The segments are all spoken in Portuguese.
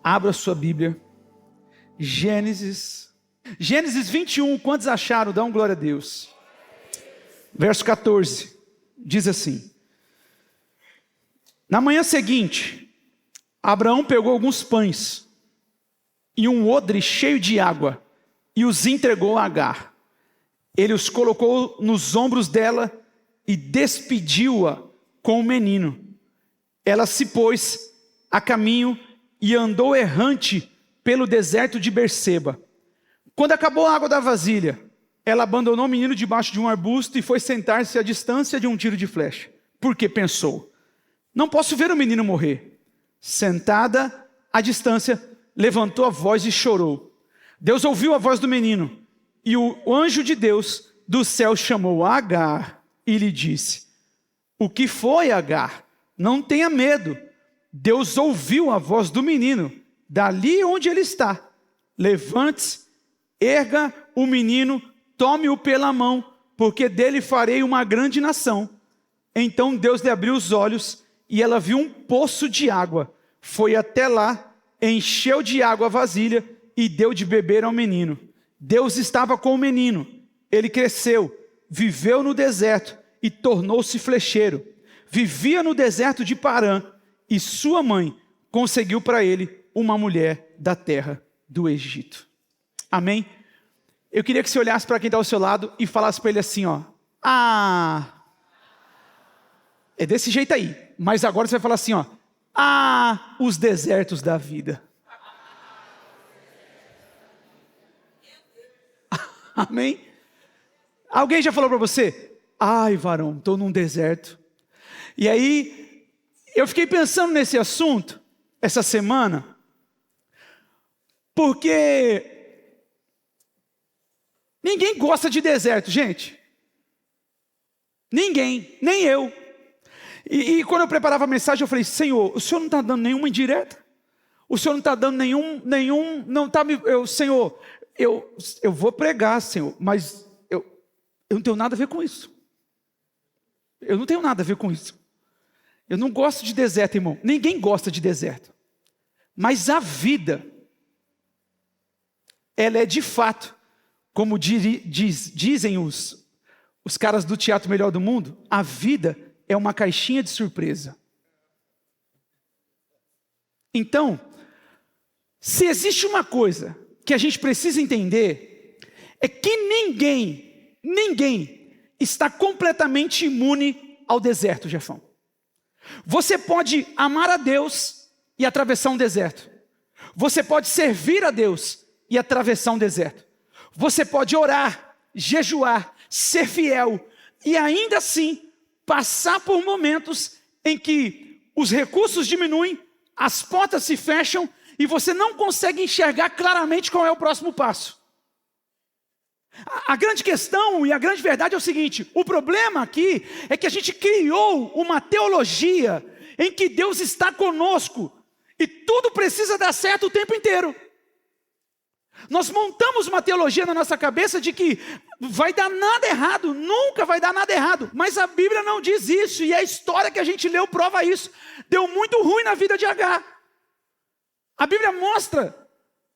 Abra sua Bíblia. Gênesis 21, quantos acharam? Dão glória a Deus. Verso 14, diz assim: na manhã seguinte, Abraão pegou alguns pães e um odre cheio de água e os entregou a Agar. Ele os colocou nos ombros dela e despediu-a com o menino. Ela se pôs a caminho e andou errante pelo deserto de Berseba. Quando acabou a água da vasilha, ela abandonou o menino debaixo de um arbusto e foi sentar-se à distância de um tiro de flecha. Porque pensou: não posso ver o menino morrer. Sentada à distância, levantou a voz e chorou. Deus ouviu a voz do menino, e o anjo de Deus do céu chamou Agar e lhe disse: o que foi, Agar? Não tenha medo. Deus ouviu a voz do menino, dali onde ele está. Levante-se, erga o menino, tome-o pela mão, porque dele farei uma grande nação. Então Deus lhe abriu os olhos, e ela viu um poço de água. Foi até lá, encheu de água a vasilha, e deu de beber ao menino. Deus estava com o menino. Ele cresceu, viveu no deserto, e tornou-se flecheiro. Vivia no deserto de Parã, e sua mãe conseguiu para ele uma mulher da terra do Egito. Amém? Eu queria que você olhasse para quem está ao seu lado e falasse para ele assim, ó: é desse jeito aí. Mas agora você vai falar assim, ó: os desertos da vida. Amém? Alguém já falou para você: ai, varão, estou num deserto. E aí, eu fiquei pensando nesse assunto, essa semana, porque ninguém gosta de deserto, gente. Ninguém, nem eu. E quando eu preparava a mensagem, eu falei: Senhor, o Senhor não está dando nenhuma indireta? O Senhor não está dando não está me... Senhor, eu vou pregar, Senhor, mas eu não tenho nada a ver com isso. Eu não tenho nada a ver com isso. Eu não gosto de deserto, irmão. Ninguém gosta de deserto. Mas a vida, ela é de fato, como dizem os caras do Teatro Melhor do Mundo, a vida é uma caixinha de surpresa. Então, se existe uma coisa que a gente precisa entender, é que ninguém está completamente imune ao deserto, Jefão. Você pode amar a Deus e atravessar um deserto. Você pode servir a Deus e atravessar um deserto. Você pode orar, jejuar, ser fiel e ainda assim passar por momentos em que os recursos diminuem, as portas se fecham e você não consegue enxergar claramente qual é o próximo passo. A grande questão e a grande verdade é o seguinte: o problema aqui é que a gente criou uma teologia em que Deus está conosco e tudo precisa dar certo o tempo inteiro. Nós montamos uma teologia na nossa cabeça de que vai dar nada errado, nunca vai dar nada errado, mas a Bíblia não diz isso, e a história que a gente leu prova isso. Deu muito ruim na vida de Agar. A Bíblia mostra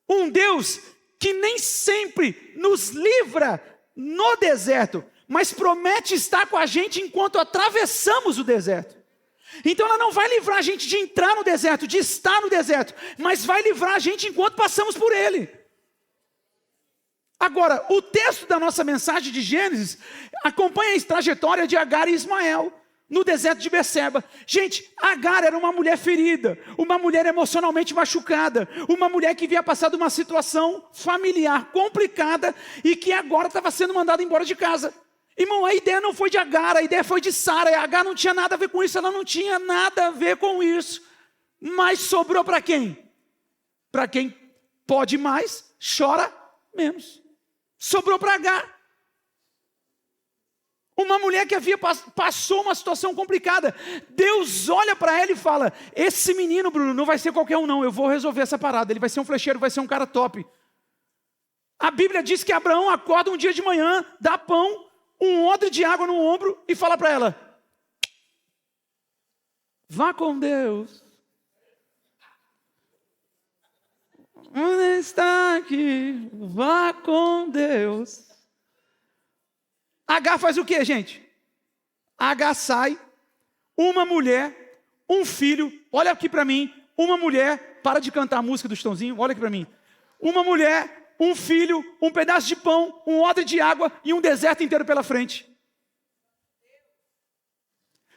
um Deus que nem sempre nos livra no deserto, mas promete estar com a gente enquanto atravessamos o deserto. Então ela não vai livrar a gente de entrar no deserto, de estar no deserto, mas vai livrar a gente enquanto passamos por ele. Agora, o texto da nossa mensagem de Gênesis acompanha a trajetória de Agar e Ismael no deserto de Berseba. Gente, Agar era uma mulher ferida, uma mulher emocionalmente machucada, uma mulher que havia passado uma situação familiar complicada e que agora estava sendo mandada embora de casa. Irmão, a ideia não foi de Agar, a ideia foi de Sara. Agar não tinha nada a ver com isso, ela não tinha nada a ver com isso. Mas sobrou para quem? Para quem pode mais, chora menos. Sobrou para Agar. Uma mulher que passou uma situação complicada. Deus olha para ela e fala: esse menino, Bruno, não vai ser qualquer um não, eu vou resolver essa parada, ele vai ser um flecheiro, vai ser um cara top. A Bíblia diz que Abraão acorda um dia de manhã, dá pão, um odre de água no ombro e fala para ela: vá com Deus. está aqui, vá com Deus. Agar faz o que, gente? Agar sai, uma mulher, um filho, olha aqui para mim, uma mulher, para de cantar a música do Estãozinho, olha aqui para mim. Uma mulher, um filho, um pedaço de pão, um odre de água e um deserto inteiro pela frente.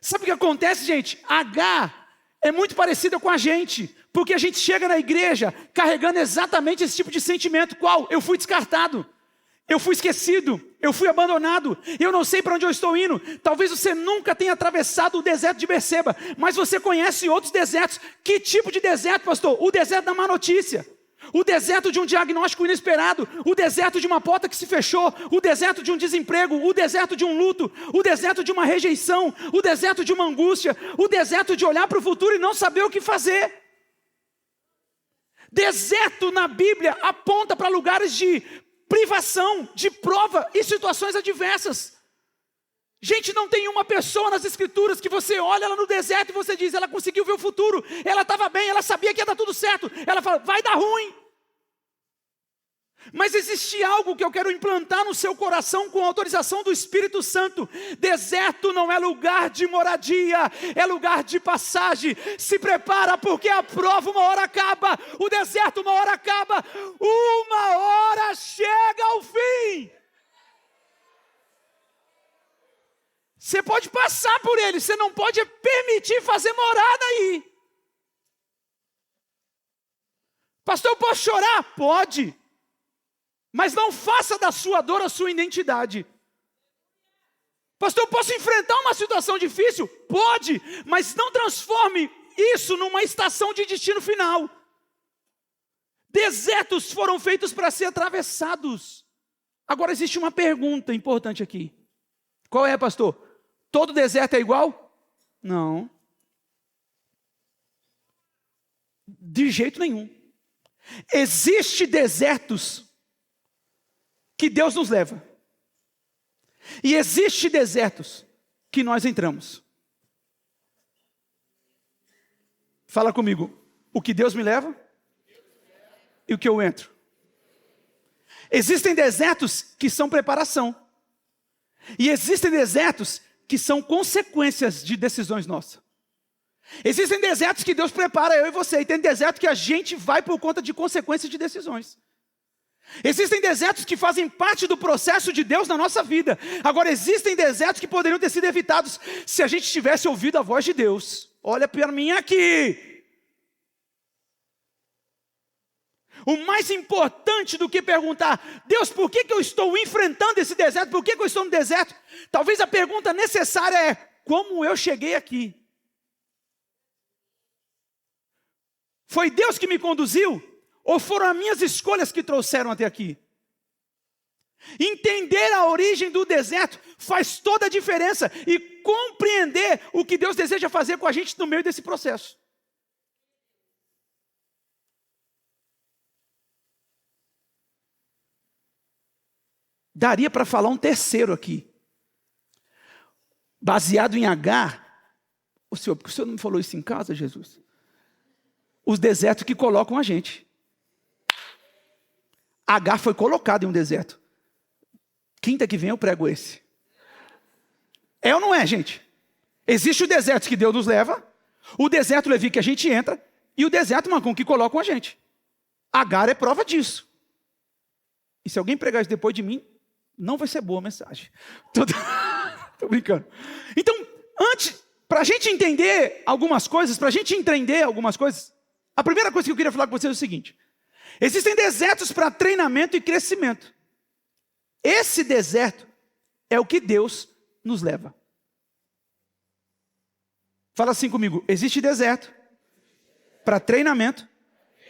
Sabe o que acontece, gente? Agar é muito parecida com a gente, porque a gente chega na igreja carregando exatamente esse tipo de sentimento. Qual? Eu fui descartado, eu fui esquecido, eu fui abandonado, eu não sei para onde eu estou indo. Talvez você nunca tenha atravessado o deserto de Berseba, mas você conhece outros desertos. Que tipo de deserto, pastor? O deserto da má notícia. O deserto de um diagnóstico inesperado, o deserto de uma porta que se fechou, o deserto de um desemprego, o deserto de um luto, o deserto de uma rejeição, o deserto de uma angústia, o deserto de olhar para o futuro e não saber o que fazer. Deserto na Bíblia aponta para lugares de privação, de prova e situações adversas. Gente, não tem uma pessoa nas escrituras que você olha ela no deserto e você diz, ela conseguiu ver o futuro, ela estava bem, ela sabia que ia dar tudo certo. Ela fala, vai dar ruim. Mas existe algo que eu quero implantar no seu coração com a autorização do Espírito Santo. Deserto não é lugar de moradia, é lugar de passagem. Se prepara porque a prova uma hora acaba, o deserto uma hora acaba, uma hora chega ao fim. Você pode passar por ele, você não pode permitir fazer morada aí. Pastor, eu posso chorar? Pode. Mas não faça da sua dor a sua identidade. Pastor, eu posso enfrentar uma situação difícil? Pode. Mas não transforme isso numa estação de destino final. Desertos foram feitos para ser atravessados. Agora existe uma pergunta importante aqui. Qual é, pastor? Todo deserto é igual? Não. De jeito nenhum. Existem desertos que Deus nos leva. E existem desertos que nós entramos. Fala comigo. O que Deus me leva e o que eu entro. Existem desertos que são preparação. E existem desertos que são consequências de decisões nossas. Existem desertos que Deus prepara eu e você, e tem deserto que a gente vai por conta de consequências de decisões. Existem desertos que fazem parte do processo de Deus na nossa vida. Agora, existem desertos que poderiam ter sido evitados se a gente tivesse ouvido a voz de Deus. Olha para mim aqui. O mais importante do que perguntar, Deus, por que eu estou enfrentando esse deserto? Por que eu estou no deserto? Talvez a pergunta necessária é, como eu cheguei aqui? Foi Deus que me conduziu? Ou foram as minhas escolhas que trouxeram até aqui? Entender a origem do deserto faz toda a diferença. E compreender o que Deus deseja fazer com a gente no meio desse processo. Daria para falar um terceiro aqui. Baseado em Agar. O senhor, porque o senhor não me falou isso em casa, Jesus? Os desertos que colocam a gente. Agar foi colocado em um deserto. Quinta que vem eu prego esse. É ou não é, gente? Existe o deserto que Deus nos leva, o deserto Levi que a gente entra, e o deserto Mancom que colocam a gente. Agar é prova disso. E se alguém pregar isso depois de mim, não vai ser boa a mensagem. Tô brincando. Então, para a gente entender algumas coisas, a primeira coisa que eu queria falar com vocês é o seguinte. Existem desertos para treinamento e crescimento. Esse deserto é o que Deus nos leva. Fala assim comigo. Existe deserto para treinamento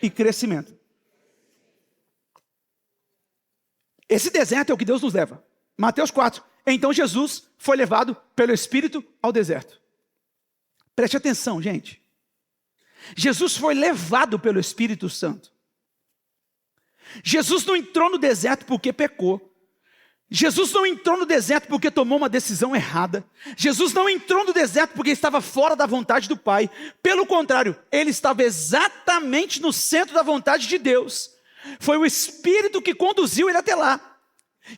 e crescimento. Esse deserto é o que Deus nos leva. Mateus 4. Então Jesus foi levado pelo Espírito ao deserto. Preste atenção, gente. Jesus foi levado pelo Espírito Santo. Jesus não entrou no deserto porque pecou. Jesus não entrou no deserto porque tomou uma decisão errada. Jesus não entrou no deserto porque estava fora da vontade do Pai. Pelo contrário, ele estava exatamente no centro da vontade de Deus. Foi o Espírito que conduziu ele até lá.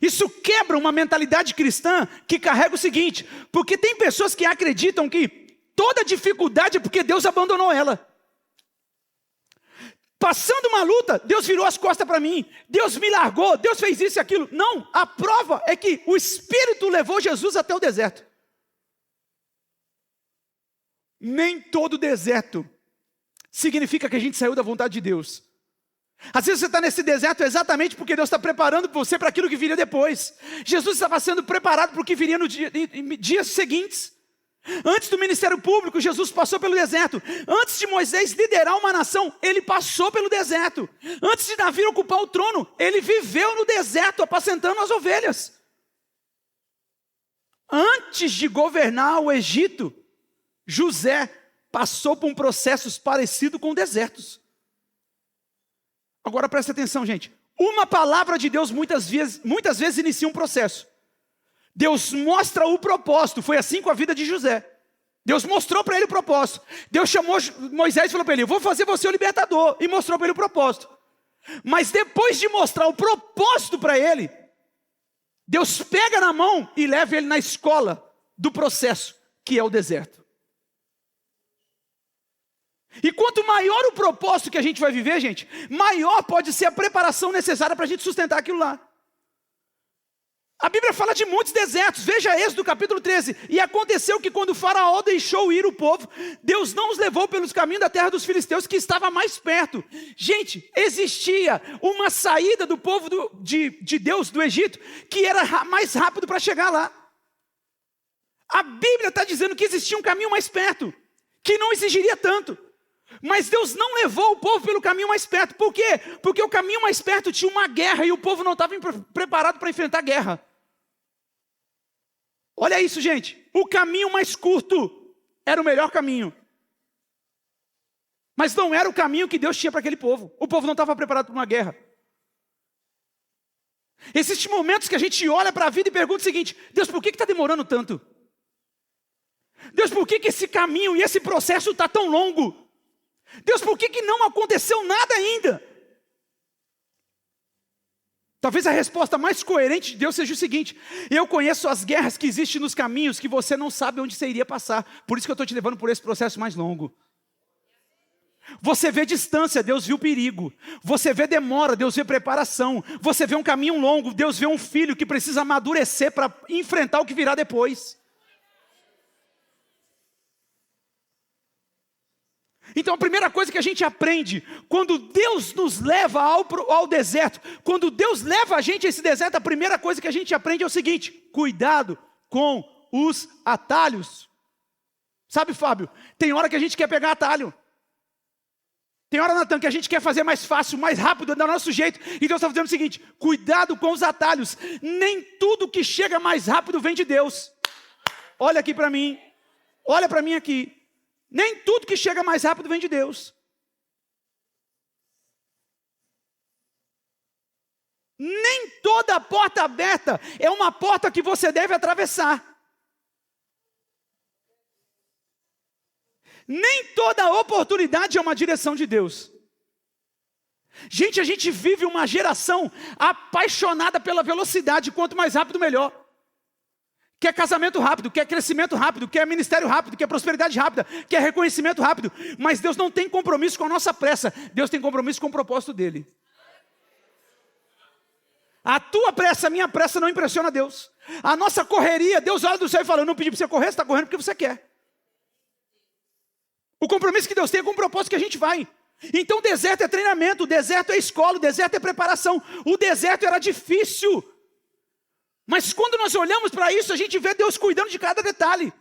Isso quebra uma mentalidade cristã que carrega o seguinte, porque tem pessoas que acreditam que toda dificuldade é porque Deus abandonou ela. Passando uma luta, Deus virou as costas para mim, Deus me largou, Deus fez isso e aquilo. Não, a prova é que o Espírito levou Jesus até o deserto. Nem todo deserto significa que a gente saiu da vontade de Deus. Às vezes você está nesse deserto exatamente porque Deus está preparando você para aquilo que viria depois. Jesus estava sendo preparado para o que viria no em dias seguintes. Antes do ministério público, Jesus passou pelo deserto. Antes de Moisés liderar uma nação, ele passou pelo deserto. Antes de Davi ocupar o trono, ele viveu no deserto, apacentando as ovelhas. Antes de governar o Egito, José passou por um processo parecido com desertos. Agora presta atenção, gente. Uma palavra de Deus muitas vezes inicia um processo. Deus mostra o propósito. Foi assim com a vida de José. Deus mostrou para ele o propósito. Deus chamou Moisés e falou para ele: eu vou fazer você o libertador. E mostrou para ele o propósito. Mas depois de mostrar o propósito para ele, Deus pega na mão e leva ele na escola do processo, que é o deserto. E quanto maior o propósito que a gente vai viver, gente, maior pode ser a preparação necessária para a gente sustentar aquilo lá. A Bíblia fala de muitos desertos. Veja Êxodo capítulo 13. E aconteceu que quando o faraó deixou ir o povo, Deus não os levou pelos caminhos da terra dos filisteus, que estava mais perto. Gente, existia uma saída do povo de Deus do Egito, que era mais rápido para chegar lá. A Bíblia está dizendo que existia um caminho mais perto, que não exigiria tanto. Mas Deus não levou o povo pelo caminho mais perto. Por quê? Porque o caminho mais perto tinha uma guerra e o povo não estava preparado para enfrentar a guerra. Olha isso, gente. O caminho mais curto era o melhor caminho. Mas não era o caminho que Deus tinha para aquele povo. O povo não estava preparado para uma guerra. Existem momentos que a gente olha para a vida e pergunta o seguinte: Deus, por que está demorando tanto? Deus, por que esse caminho e esse processo está tão longo? Deus, por que não aconteceu nada ainda? Talvez a resposta mais coerente de Deus seja o seguinte: eu conheço as guerras que existem nos caminhos que você não sabe onde você iria passar. Por isso que eu estou te levando por esse processo mais longo. Você vê distância, Deus viu perigo. Você vê demora, Deus vê preparação. Você vê um caminho longo, Deus vê um filho que precisa amadurecer para enfrentar o que virá depois. Então a primeira coisa que a gente aprende, quando Deus nos leva ao deserto, quando Deus leva a gente a esse deserto, a primeira coisa que a gente aprende é o seguinte: cuidado com os atalhos. Sabe, Fábio, tem hora que a gente quer pegar atalho. Tem hora, Natan, que a gente quer fazer mais fácil, mais rápido, do nosso jeito. E Deus está fazendo o seguinte: cuidado com os atalhos. Nem tudo que chega mais rápido vem de Deus. Olha aqui para mim. Olha para mim aqui. Nem tudo que chega mais rápido vem de Deus. Nem toda porta aberta é uma porta que você deve atravessar. Nem toda oportunidade é uma direção de Deus. Gente, a gente vive uma geração apaixonada pela velocidade. Quanto mais rápido, melhor. Quer casamento rápido, quer crescimento rápido, quer ministério rápido, quer prosperidade rápida, quer reconhecimento rápido. Mas Deus não tem compromisso com a nossa pressa. Deus tem compromisso com o propósito dele. A tua pressa, a minha pressa não impressiona Deus. A nossa correria, Deus olha do céu e fala: eu não pedi para você correr, você está correndo porque você quer. O compromisso que Deus tem é com o propósito que a gente vai. Então o deserto é treinamento, o deserto é escola, o deserto é preparação. O deserto era difícil. Mas quando nós olhamos para isso, a gente vê Deus cuidando de cada detalhe.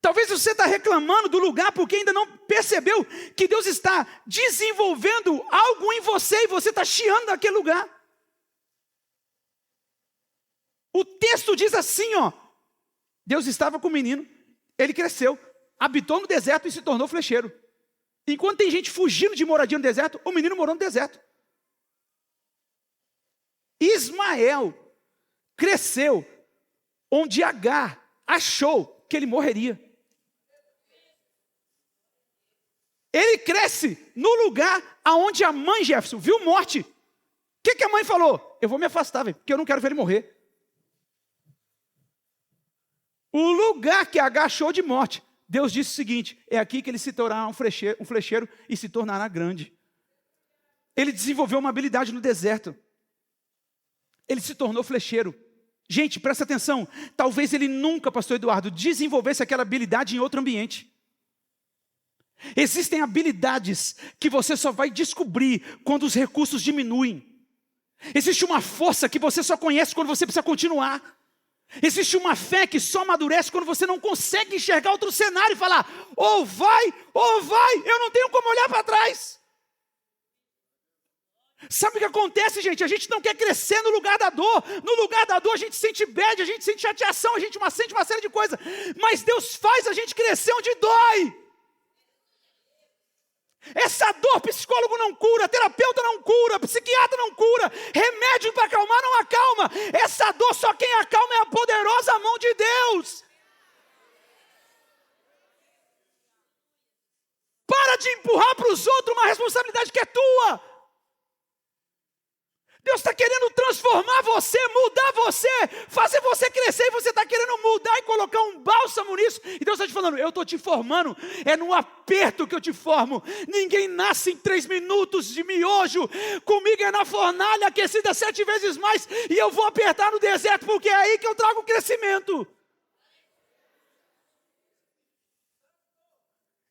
Talvez você está reclamando do lugar porque ainda não percebeu que Deus está desenvolvendo algo em você e você está chiando naquele lugar. O texto diz assim, ó: Deus estava com o menino, ele cresceu, habitou no deserto e se tornou flecheiro. Enquanto tem gente fugindo de moradia no deserto, o menino morou no deserto. Ismael cresceu onde Agar achou que ele morreria. Ele cresce no lugar aonde a mãe Jefferson viu morte. O que a mãe falou? Eu vou me afastar, velho, porque eu não quero ver ele morrer. O lugar que Agar achou de morte, Deus disse o seguinte: é aqui que ele se tornará um flecheiro e se tornará grande. Ele desenvolveu uma habilidade no deserto. Ele se tornou flecheiro. Gente, presta atenção. Talvez ele nunca, pastor Eduardo, desenvolvesse aquela habilidade em outro ambiente. Existem habilidades que você só vai descobrir quando os recursos diminuem. Existe uma força que você só conhece quando você precisa continuar. Existe uma fé que só amadurece quando você não consegue enxergar outro cenário e falar: ou vai, eu não tenho como olhar para trás. Sabe o que acontece, gente? A gente não quer crescer no lugar da dor. No lugar da dor a gente sente bad, a gente sente chateação, a gente sente uma série de coisas. Mas Deus faz a gente crescer onde dói. Essa dor psicólogo não cura, terapeuta não cura, psiquiatra não cura, remédio para acalmar não acalma. Essa dor só quem acalma é a poderosa mão de Deus. Para de empurrar para os outros uma responsabilidade que é tua. Deus está querendo transformar você, mudar você, fazer você crescer, e você está querendo mudar e colocar um bálsamo nisso. E Deus está te falando: eu estou te formando, é no aperto que eu te formo. Ninguém nasce em 3 minutos de miojo, comigo é na fornalha aquecida 7 vezes mais, e eu vou apertar no deserto, porque é aí que eu trago crescimento.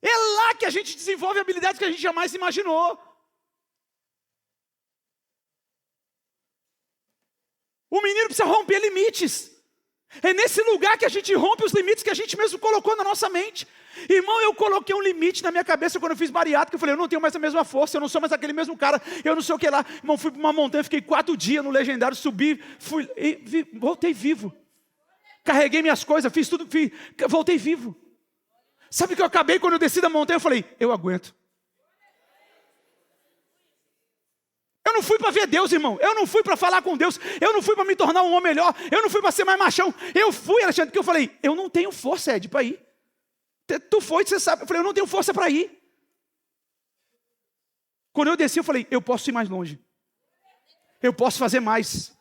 É lá que a gente desenvolve habilidades que a gente jamais imaginou. O menino precisa romper limites. É nesse lugar que a gente rompe os limites que a gente mesmo colocou na nossa mente. Irmão, eu coloquei um limite na minha cabeça quando eu fiz bariátrica. Eu falei: eu não tenho mais a mesma força, eu não sou mais aquele mesmo cara, eu não sei o que lá. Irmão, fui para uma montanha, fiquei 4 dias no legendário, subi, voltei vivo. Carreguei minhas coisas, fiz tudo, voltei vivo. Sabe o que eu acabei quando eu desci da montanha? Eu falei: eu aguento. Eu não fui para ver Deus, irmão. Eu não fui para falar com Deus. Eu não fui para me tornar um homem melhor. Eu não fui para ser mais machão. Eu fui, Alexandre, porque eu falei: eu não tenho força, Ed, para ir. Tu foi, você sabe. Eu falei: eu não tenho força para ir. Quando eu desci, eu falei: eu posso ir mais longe. Eu posso fazer mais.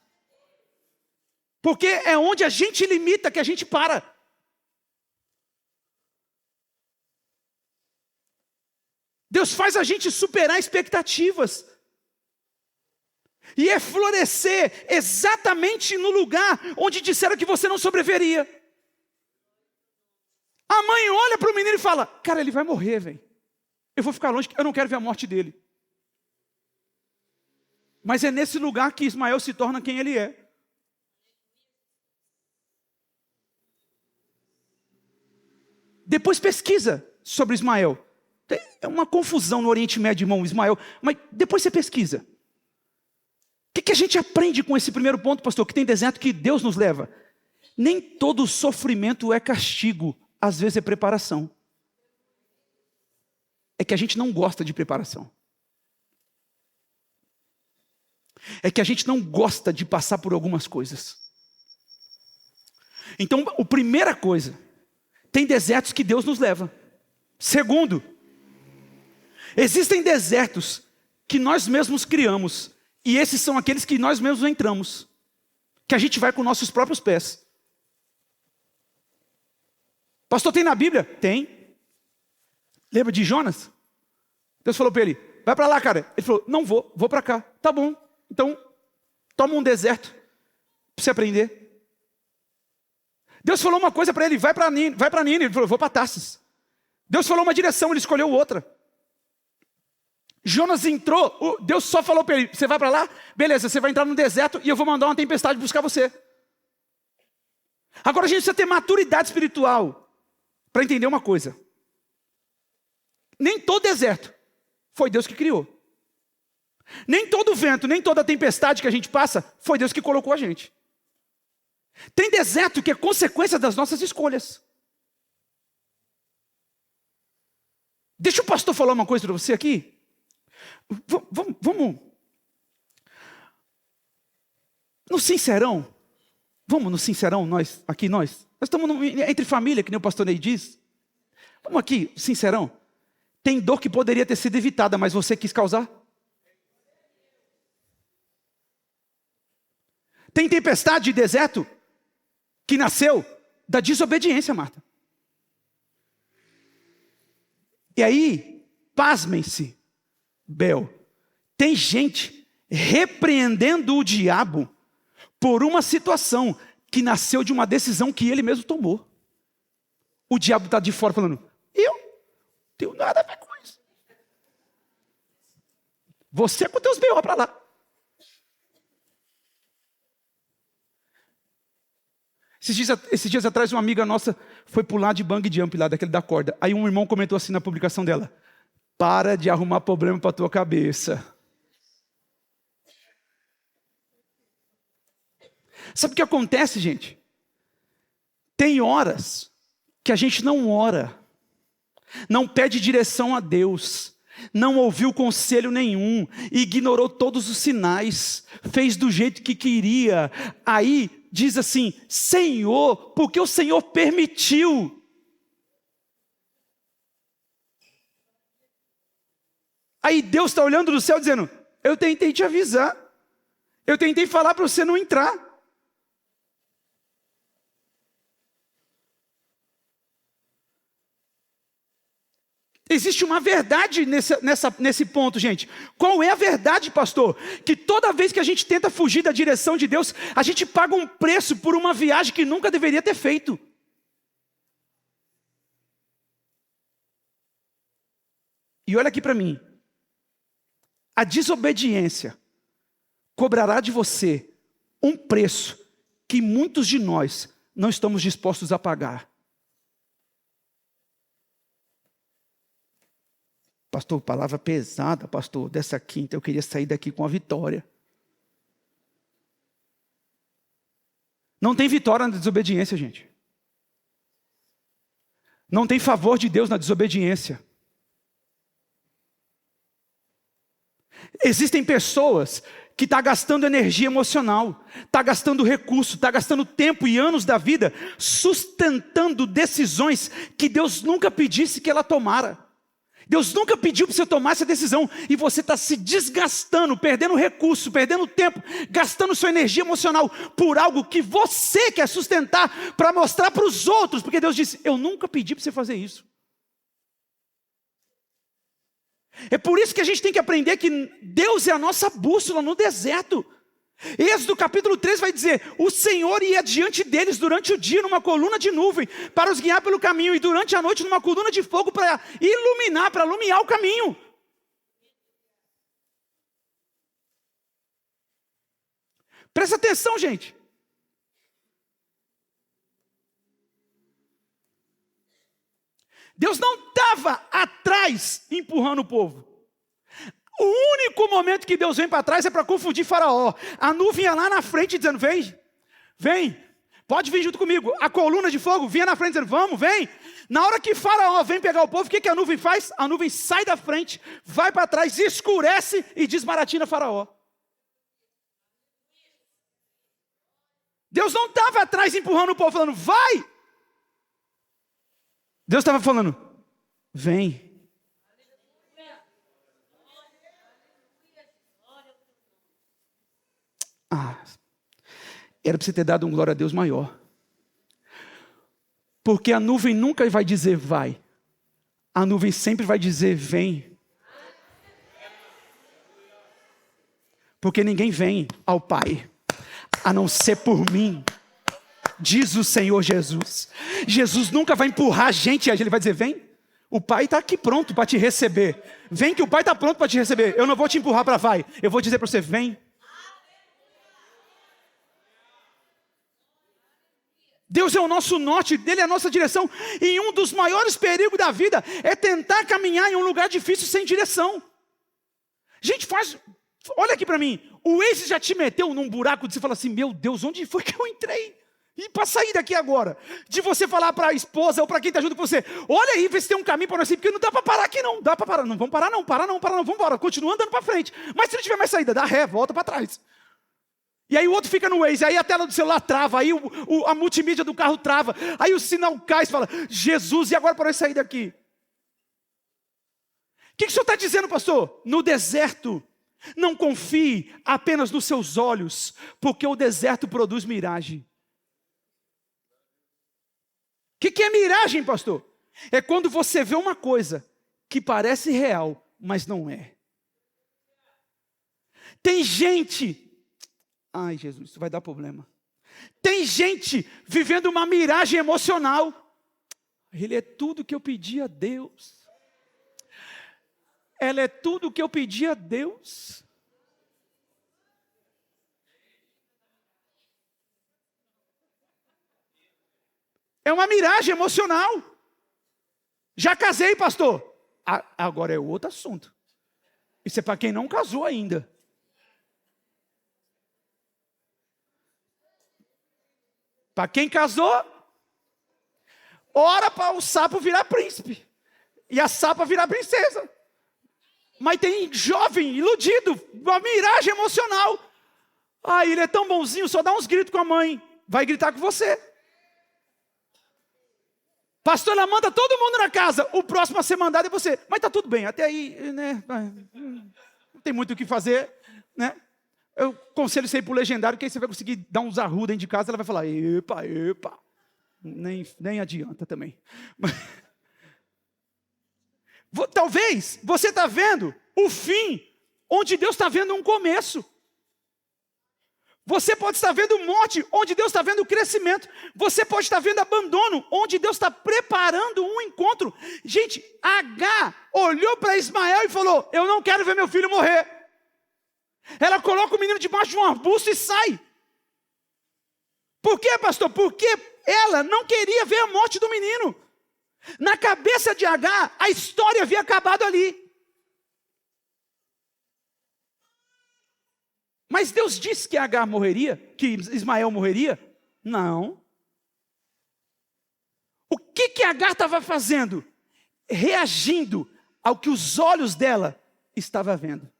Porque é onde a gente limita que a gente para. Deus faz a gente superar expectativas. E é florescer exatamente no lugar onde disseram que você não sobreviveria. A mãe olha para o menino e fala: cara, ele vai morrer, velho. Eu vou ficar longe, eu não quero ver a morte dele. Mas é nesse lugar que Ismael se torna quem ele é. Depois pesquisa sobre Ismael. É uma confusão no Oriente Médio, irmão, Ismael. Mas depois você pesquisa. O que a gente aprende com esse primeiro ponto, pastor? Que tem deserto que Deus nos leva. Nem todo sofrimento é castigo, às vezes é preparação. É que a gente não gosta de preparação. É que a gente não gosta de passar por algumas coisas. Então, a primeira coisa, tem desertos que Deus nos leva. Segundo, existem desertos que nós mesmos criamos. E esses são aqueles que nós mesmos entramos. Que a gente vai com nossos próprios pés. Pastor, tem na Bíblia? Tem. Lembra de Jonas? Deus falou para ele: vai para lá, cara. Ele falou: não vou para cá. Tá bom, então toma um deserto para você aprender. Deus falou uma coisa para ele: vai para Nínive. Ele falou: vou para Tarsis. Deus falou uma direção, ele escolheu outra. Jonas entrou, Deus só falou para ele: você vai para lá? Beleza, você vai entrar no deserto e eu vou mandar uma tempestade buscar você. Agora a gente precisa ter maturidade espiritual para entender uma coisa. Nem todo deserto foi Deus que criou. Nem todo vento, nem toda tempestade que a gente passa foi Deus que colocou a gente. Tem deserto que é consequência das nossas escolhas. Deixa o pastor falar uma coisa para você aqui. Vamos no sincerão. Vamos no sincerão, nós estamos entre família, que nem o pastor Ney diz. Vamos aqui, sincerão. Tem dor que poderia ter sido evitada, mas você quis causar? Tem tempestade de deserto que nasceu da desobediência, Marta. E aí, pasmem-se, Bel, tem gente repreendendo o diabo por uma situação que nasceu de uma decisão que ele mesmo tomou. O diabo está de fora falando, eu não tenho nada a ver com isso. Você com teus B.O. para lá. Esses dias atrás, uma amiga nossa foi pular de bungee jump lá, daquele da corda. Aí um irmão comentou assim na publicação dela, para de arrumar problema para tua cabeça. Sabe o que acontece, gente? Tem horas que a gente não ora, não pede direção a Deus, não ouviu conselho nenhum, ignorou todos os sinais, fez do jeito que queria. Aí diz assim, Senhor, porque o Senhor permitiu. Aí Deus está olhando do céu dizendo, eu tentei te avisar, eu tentei falar para você não entrar. Existe uma verdade nesse ponto, gente. Qual é a verdade, pastor? Que toda vez que a gente tenta fugir da direção de Deus, a gente paga um preço por uma viagem que nunca deveria ter feito. E olha aqui para mim. A desobediência cobrará de você um preço que muitos de nós não estamos dispostos a pagar. Pastor, palavra pesada, pastor, dessa quinta eu queria sair daqui com a vitória. Não tem vitória na desobediência, gente. Não tem favor de Deus na desobediência. Existem pessoas que estão gastando energia emocional, estão gastando recurso, estão gastando tempo e anos da vida, sustentando decisões que Deus nunca pedisse que ela tomara. Deus nunca pediu para você tomar essa decisão, e você está se desgastando, perdendo recurso, perdendo tempo, gastando sua energia emocional por algo que você quer sustentar para mostrar para os outros, porque Deus disse, eu nunca pedi para você fazer isso. É por isso que a gente tem que aprender que Deus é a nossa bússola no deserto. Êxodo capítulo 3 vai dizer, o Senhor ia diante deles durante o dia numa coluna de nuvem, para os guiar pelo caminho, e durante a noite numa coluna de fogo para iluminar, para alumiar o caminho. Presta atenção, gente. Deus não estava atrás empurrando o povo. O único momento que Deus vem para trás é para confundir Faraó. A nuvem ia lá na frente dizendo, vem, pode vir junto comigo. A coluna de fogo vinha na frente dizendo, vamos, vem. Na hora que Faraó vem pegar o povo, o que a nuvem faz? A nuvem sai da frente, vai para trás, escurece e desbaratina Faraó. Deus não estava atrás empurrando o povo, falando, vai. Deus estava falando, vem. Era para você ter dado um glória a Deus maior. Porque a nuvem nunca vai dizer vai. A nuvem sempre vai dizer vem. Porque ninguém vem ao Pai, a não ser por mim, diz o Senhor Jesus. Jesus nunca vai empurrar a gente, ele vai dizer vem. O Pai está aqui pronto para te receber. Vem que o Pai está pronto para te receber. Eu não vou te empurrar para vai. Eu vou dizer para você, vem. Deus é o nosso norte, dele é a nossa direção. E um dos maiores perigos da vida é tentar caminhar em um lugar difícil sem direção. Gente, olha aqui para mim. O Waze já te meteu num buraco de você falar assim, meu Deus, onde foi que eu entrei? E para sair daqui agora? De você falar para a esposa ou para quem está junto com você, olha aí, vê se tem um caminho para nós ir, porque não dá para parar aqui não. Dá para parar, não vamos parar não, vamos embora. Continua andando para frente. Mas se não tiver mais saída, dá ré, volta para trás. E aí o outro fica no Waze, aí a tela do celular trava, aí a multimídia do carro trava, aí o sinal cai e fala, Jesus, e agora para nós sair daqui? O que o senhor está dizendo, pastor? No deserto, não confie apenas nos seus olhos, porque o deserto produz miragem. O que é miragem, pastor? É quando você vê uma coisa que parece real, mas não é. Tem gente, ai Jesus, isso vai dar problema. Tem gente vivendo uma miragem emocional. Ele é tudo que eu pedi a Deus. Ela é tudo que eu pedi a Deus. É uma miragem emocional. Já casei, pastor. Agora é outro assunto. Isso é para quem não casou ainda. Para quem casou, ora para o sapo virar príncipe e a sapa virar princesa. Mas tem jovem iludido, uma miragem emocional. Ele é tão bonzinho, só dá uns gritos com a mãe. Vai gritar com você. Pastor, ela manda todo mundo na casa. O próximo a ser mandado é você. Mas está tudo bem, até aí, né? Não tem muito o que fazer, né? Eu conselho você ir para o legendário, que aí você vai conseguir dar uns arruda dentro de casa. Ela vai falar, epa. Nem adianta também. Talvez você está vendo o fim, onde Deus está vendo um começo. Você pode estar vendo morte, onde Deus está vendo crescimento. Você pode estar vendo abandono, onde Deus está preparando um encontro. Gente, Agar olhou para Ismael e falou, eu não quero ver meu filho morrer. Ela coloca o menino debaixo de um arbusto e sai. Por quê, pastor? Porque ela não queria ver a morte do menino. Na cabeça de Agar, a história havia acabado ali. Mas Deus disse que Agar morreria, que Ismael morreria? Não. O que Agar estava fazendo? Reagindo ao que os olhos dela estavam vendo.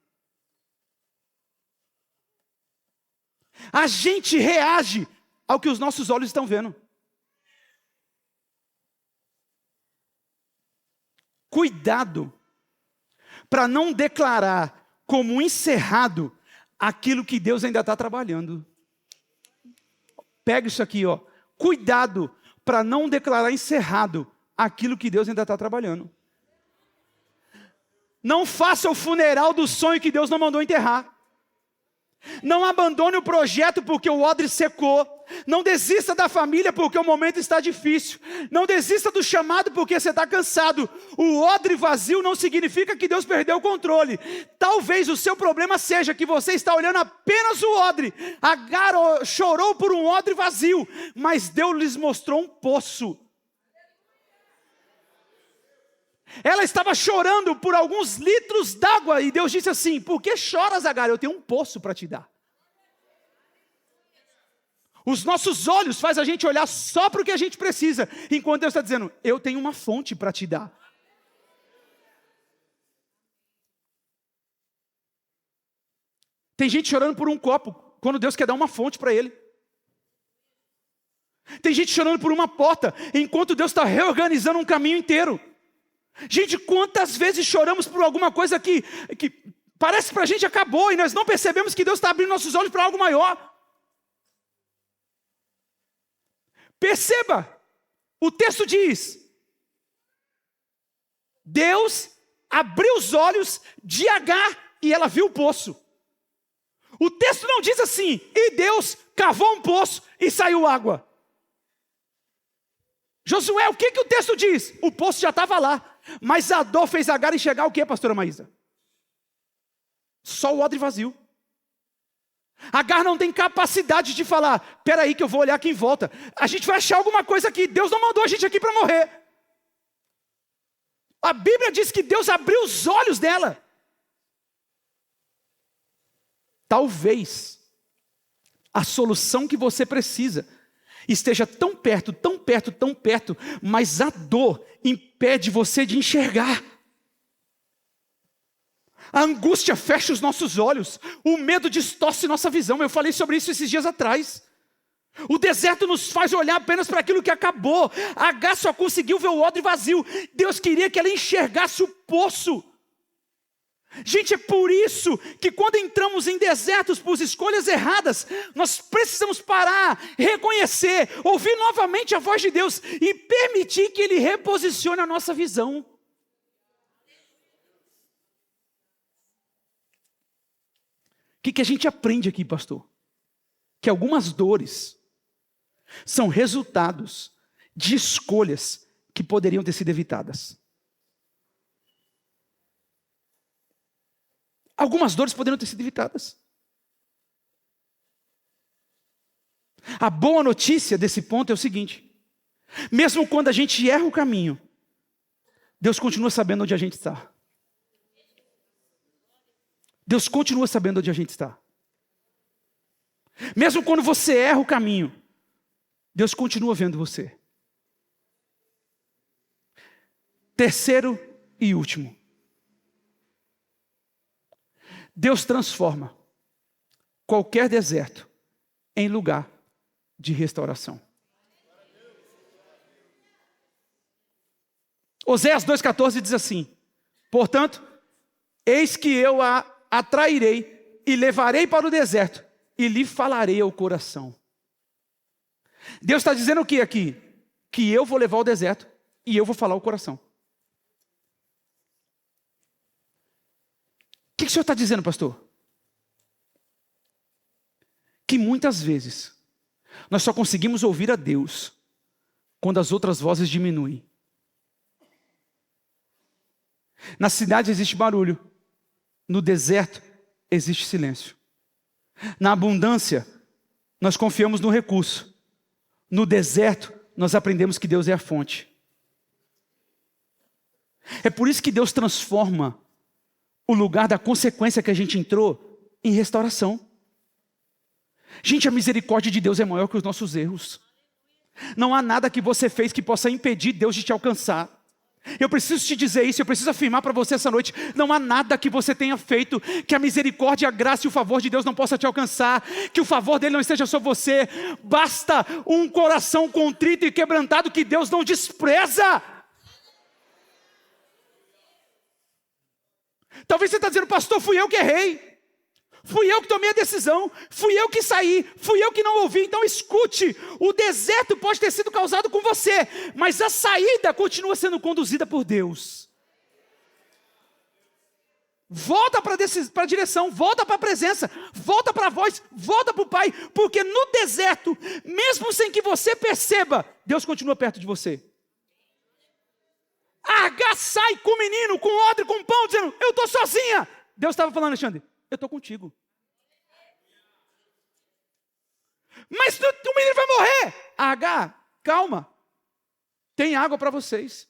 A gente reage ao que os nossos olhos estão vendo. Cuidado para não declarar como encerrado aquilo que Deus ainda está trabalhando. Pega isso aqui, ó. Cuidado para não declarar encerrado aquilo que Deus ainda está trabalhando. Não faça o funeral do sonho que Deus não mandou enterrar. Não abandone o projeto porque o odre secou. Não desista da família porque o momento está difícil. Não desista do chamado porque você está cansado. O odre vazio não significa que Deus perdeu o controle. Talvez o seu problema seja que você está olhando apenas o odre. Agar chorou por um odre vazio, mas Deus lhes mostrou um poço. Ela estava chorando por alguns litros d'água e Deus disse assim, por que choras, Agar? Eu tenho um poço para te dar. Os nossos olhos fazem a gente olhar só para o que a gente precisa, enquanto Deus está dizendo, eu tenho uma fonte para te dar. Tem gente chorando por um copo, quando Deus quer dar uma fonte para ele. Tem gente chorando por uma porta, enquanto Deus está reorganizando um caminho inteiro. Gente, quantas vezes choramos por alguma coisa que parece que para a gente acabou e nós não percebemos que Deus está abrindo nossos olhos para algo maior. Perceba, o texto diz, Deus abriu os olhos de Agar e ela viu o poço. O texto não diz assim, e Deus cavou um poço e saiu água. Josué, o que o texto diz? O poço já estava lá. Mas a dor fez Agar enxergar o que, pastora Maísa? Só o odre vazio. Agar não tem capacidade de falar, peraí que eu vou olhar aqui em volta. A gente vai achar alguma coisa aqui. Deus não mandou a gente aqui para morrer. A Bíblia diz que Deus abriu os olhos dela. Talvez a solução que você precisa esteja tão perto, tão perto, tão perto, mas a dor impede você de enxergar. A angústia fecha os nossos olhos, o medo distorce nossa visão. Eu falei sobre isso esses dias atrás. O deserto nos faz olhar apenas para aquilo que acabou. Agar só conseguiu ver o odre vazio. Deus queria que ela enxergasse o poço. Gente, é por isso que quando entramos em desertos por escolhas erradas, nós precisamos parar, reconhecer, ouvir novamente a voz de Deus e permitir que Ele reposicione a nossa visão. O que a gente aprende aqui, pastor? Que algumas dores são resultados de escolhas que poderiam ter sido evitadas. Algumas dores poderiam ter sido evitadas. A boa notícia desse ponto é o seguinte: mesmo quando a gente erra o caminho, Deus continua sabendo onde a gente está. Deus continua sabendo onde a gente está. Mesmo quando você erra o caminho, Deus continua vendo você. Terceiro e último. Deus transforma qualquer deserto em lugar de restauração. Oséias 2,14 diz assim: portanto, eis que eu a atrairei e levarei para o deserto e lhe falarei ao coração. Deus está dizendo o que aqui? Que eu vou levar ao deserto e eu vou falar ao coração. O que o senhor está dizendo, pastor? Que muitas vezes nós só conseguimos ouvir a Deus quando as outras vozes diminuem. Na cidade existe barulho, no deserto existe silêncio. Na abundância, nós confiamos no recurso. No deserto, nós aprendemos que Deus é a fonte. É por isso que Deus transforma o lugar da consequência que a gente entrou em restauração. Gente, a misericórdia de Deus é maior que os nossos erros. Não há nada que você fez que possa impedir Deus de te alcançar. Eu preciso te dizer isso, eu preciso afirmar para você essa noite: não há nada que você tenha feito que a misericórdia, a graça e o favor de Deus não possa te alcançar, que o favor dele não esteja sobre você. Basta um coração contrito e quebrantado que Deus não despreza. Talvez você está dizendo: pastor, fui eu que errei, fui eu que tomei a decisão, fui eu que saí, fui eu que não ouvi. Então escute, o deserto pode ter sido causado com você, mas a saída continua sendo conduzida por Deus. Volta para a direção, volta para a presença, volta para a voz, volta para o Pai, porque no deserto, mesmo sem que você perceba, Deus continua perto de você. Agar sai com o menino, com o odre, com o pão, dizendo: eu estou sozinha. Deus estava falando: Alexandre, eu estou contigo. Mas o menino vai morrer. Agar, calma. Tem água para vocês.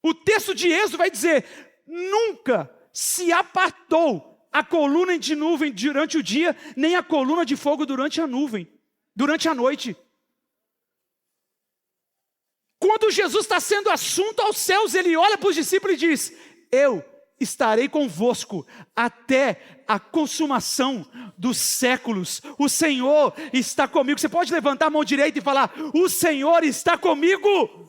O texto de Êxodo vai dizer: nunca se apartou a coluna de nuvem durante o dia, nem a coluna de fogo durante a nuvem, durante a noite. Quando Jesus está sendo assunto aos céus, ele olha para os discípulos e diz: eu estarei convosco até a consumação dos séculos. O Senhor está comigo. Você pode levantar a mão direita e falar: o Senhor está comigo.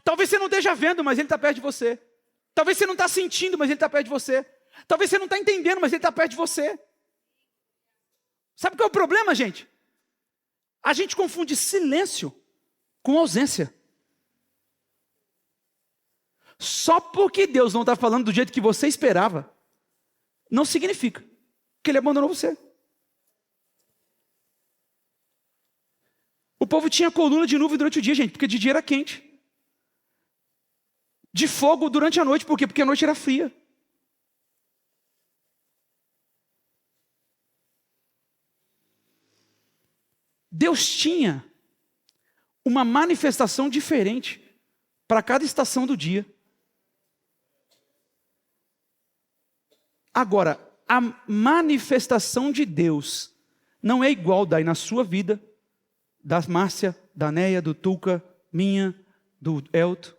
Talvez você não esteja vendo, mas Ele está perto de você. Talvez você não está sentindo, mas Ele está perto de você. Talvez você não está entendendo, mas Ele está perto de você. Sabe qual é o problema, gente? A gente confunde silêncio com ausência. Só porque Deus não está falando do jeito que você esperava, não significa que Ele abandonou você. O povo tinha coluna de nuvem durante o dia, gente, porque de dia era quente. De fogo durante a noite, por quê? Porque a noite era fria. Deus tinha uma manifestação diferente para cada estação do dia. Agora, a manifestação de Deus não é igual daí na sua vida, da Márcia, da Neia, do Tuca, minha, do Elto.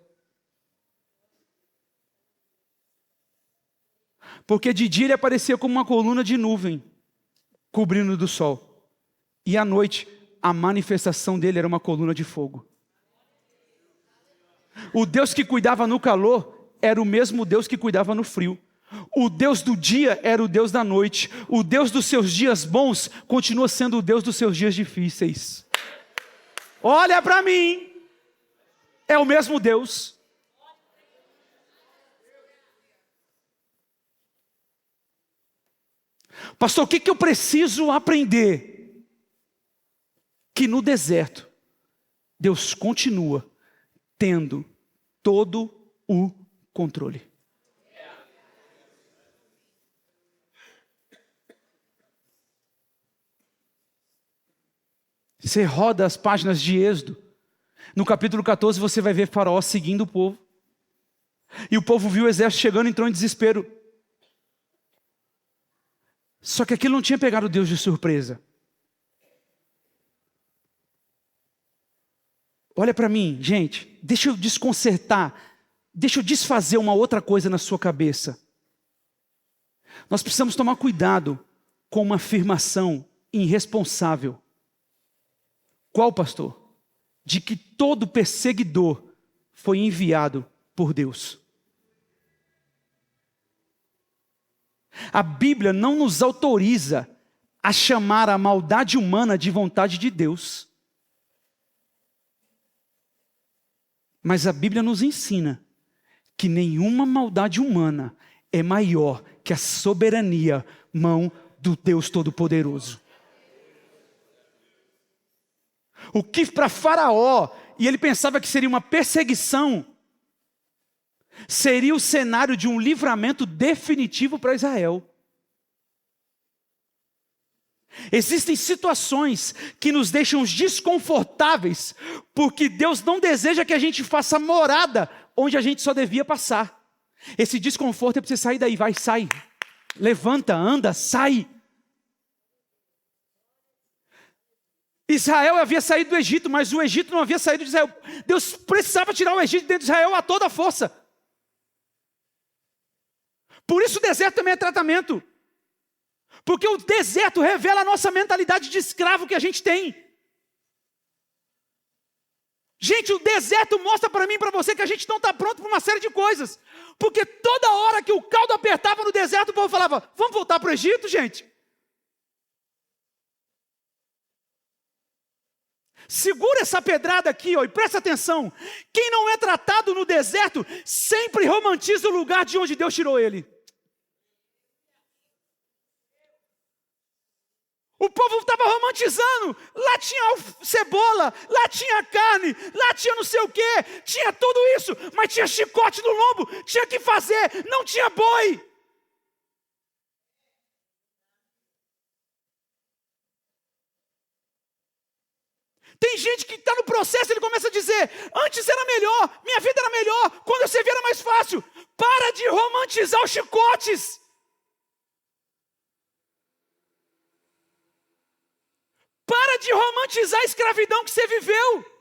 Porque de dia ele aparecia como uma coluna de nuvem, cobrindo do sol. E à noite a manifestação dele era uma coluna de fogo. O Deus que cuidava no calor era o mesmo Deus que cuidava no frio. O Deus do dia era o Deus da noite. O Deus dos seus dias bons continua sendo o Deus dos seus dias difíceis. Olha para mim, é o mesmo Deus. Pastor, o que eu preciso aprender? Que no deserto, Deus continua tendo todo o controle. Você roda as páginas de Êxodo. No capítulo 14 você vai ver Faraó seguindo o povo. E o povo viu o exército chegando e entrou em desespero. Só que aquilo não tinha pegado Deus de surpresa. Olha para mim, gente, deixa eu desconcertar, deixa eu desfazer uma outra coisa na sua cabeça. Nós precisamos tomar cuidado com uma afirmação irresponsável. Qual, pastor? De que todo perseguidor foi enviado por Deus. A Bíblia não nos autoriza a chamar a maldade humana de vontade de Deus. Mas a Bíblia nos ensina que nenhuma maldade humana é maior que a soberania, mão do Deus Todo-Poderoso. O que para Faraó, e ele pensava que seria uma perseguição, seria o cenário de um livramento definitivo para Israel. Existem situações que nos deixam desconfortáveis, porque Deus não deseja que a gente faça morada onde a gente só devia passar. Esse desconforto é para você sair daí, vai, sai. Levanta, anda, sai. Israel havia saído do Egito, mas o Egito não havia saído de Israel. Deus precisava tirar o Egito de dentro de Israel a toda força. Por isso o deserto também é tratamento. Porque o deserto revela a nossa mentalidade de escravo que a gente tem. Gente, o deserto mostra para mim e para você que a gente não está pronto para uma série de coisas. Porque toda hora que o caldo apertava no deserto, o povo falava, vamos voltar para o Egito, gente? Segura essa pedrada aqui, ó, e presta atenção. Quem não é tratado no deserto, sempre romantiza o lugar de onde Deus tirou ele. O povo estava romantizando. Lá tinha cebola, lá tinha carne, lá tinha não sei o quê, tinha tudo isso, mas tinha chicote no lombo, tinha que fazer, não tinha boi. Tem gente que está no processo, ele começa a dizer, antes era melhor, minha vida era melhor, quando eu servia era mais fácil. Para de romantizar os chicotes. Para de romantizar a escravidão que você viveu.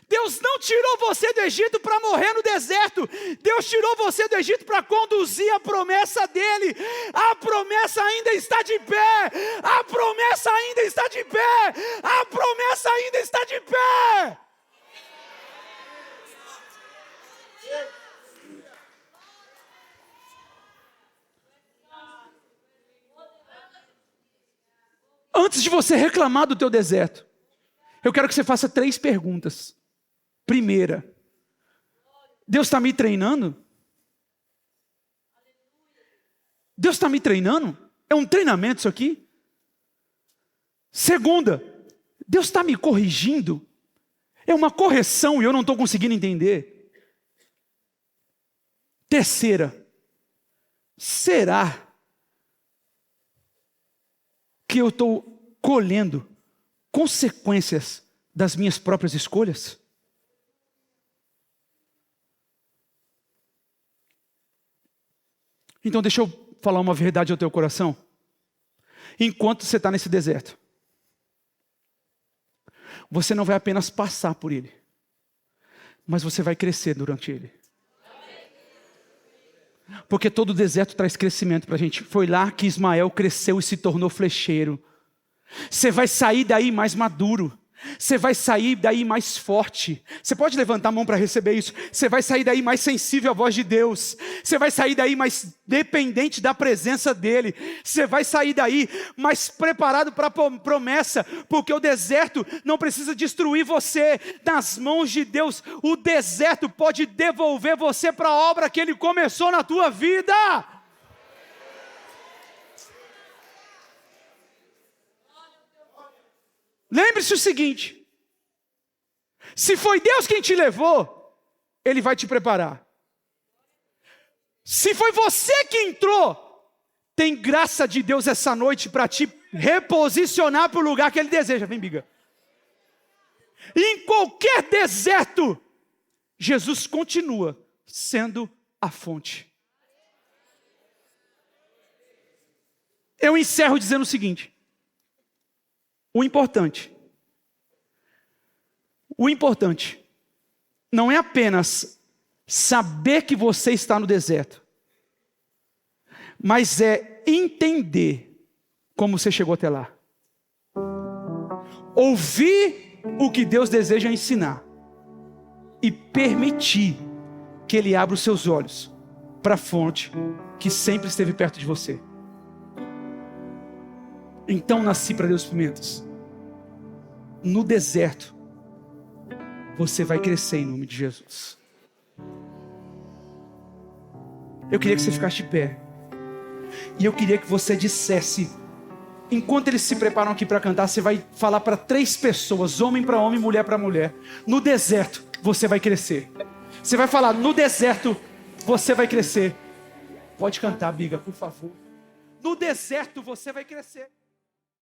Deus não tirou você do Egito para morrer no deserto. Deus tirou você do Egito para conduzir a promessa dele. A promessa ainda está de pé. A promessa ainda está de pé. A promessa ainda está de pé. Antes de você reclamar do teu deserto, eu quero que você faça 3 perguntas. Primeira, Deus está me treinando? Deus está me treinando? É um treinamento isso aqui? Segunda, Deus está me corrigindo? É uma correção e eu não estou conseguindo entender? Terceira, será que eu estou colhendo consequências das minhas próprias escolhas? Então deixa eu falar uma verdade ao teu coração. Enquanto você está nesse deserto, você não vai apenas passar por ele, mas você vai crescer durante ele. Porque todo deserto traz crescimento para a gente. Foi lá que Ismael cresceu e se tornou flecheiro. Você vai sair daí mais maduro. Você vai sair daí mais forte. Você pode levantar a mão para receber isso. Você vai sair daí mais sensível à voz de Deus. Você vai sair daí mais dependente da presença dEle. Você vai sair daí mais preparado para a promessa. Porque o deserto não precisa destruir você. Nas mãos de Deus, o deserto pode devolver você para a obra que Ele começou na tua vida. Lembre-se o seguinte: se foi Deus quem te levou, Ele vai te preparar. Se foi você que entrou, tem graça de Deus essa noite para te reposicionar para o lugar que Ele deseja. Vem, biga. Em qualquer deserto, Jesus continua sendo a fonte. Eu encerro dizendo o seguinte: O importante não é apenas saber que você está no deserto, mas é entender como você chegou até lá. Ouvir o que Deus deseja ensinar e permitir que Ele abra os seus olhos para a fonte que sempre esteve perto de você. Então nasci para Deus Pimentas. No deserto, você vai crescer em nome de Jesus. Eu queria que você ficasse de pé. E eu queria que você dissesse, enquanto eles se preparam aqui para cantar, você vai falar para 3 pessoas, homem para homem, mulher para mulher. No deserto, você vai crescer. Você vai falar, no deserto, você vai crescer. Pode cantar, Biga, por favor. No deserto, você vai crescer.